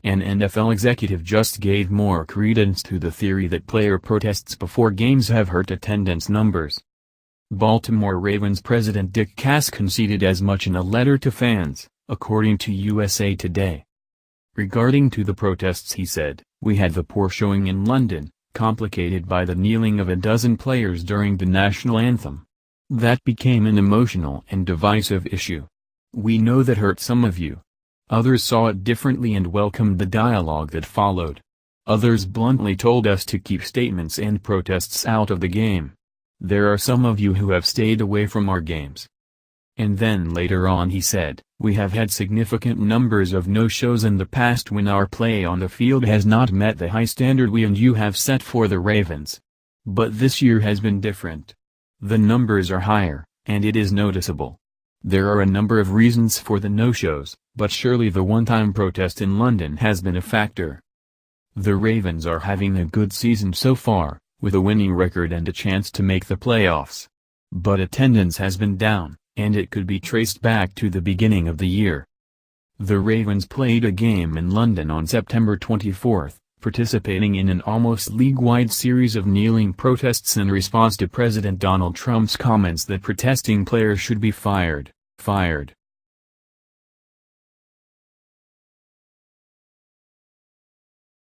An NFL executive just gave more credence to the theory that player protests before games have hurt attendance numbers. Baltimore Ravens president Dick Cass conceded as much in a letter to fans, according to USA Today. Regarding to the protests, he said, "We had the poor showing in London, complicated by the kneeling of a dozen players during the national anthem. That became an emotional and divisive issue. We know that hurt some of you. Others saw it differently and welcomed the dialogue that followed. Others bluntly told us to keep statements and protests out of the game. There are some of you who have stayed away from our games." And then later on he said, "We have had significant numbers of no-shows in the past when our play on the field has not met the high standard we and you have set for the Ravens. But this year has been different. The numbers are higher, and it is noticeable. There are a number of reasons for the no-shows, but surely the one-time protest in London has been a factor. The Ravens are having a good season so far, with a winning record and a chance to make the playoffs. But attendance has been down, and it could be traced back to the beginning of the year." The Ravens played a game in London on September 24, participating in an almost league-wide series of kneeling protests in response to President Donald Trump's comments that protesting players should be fired.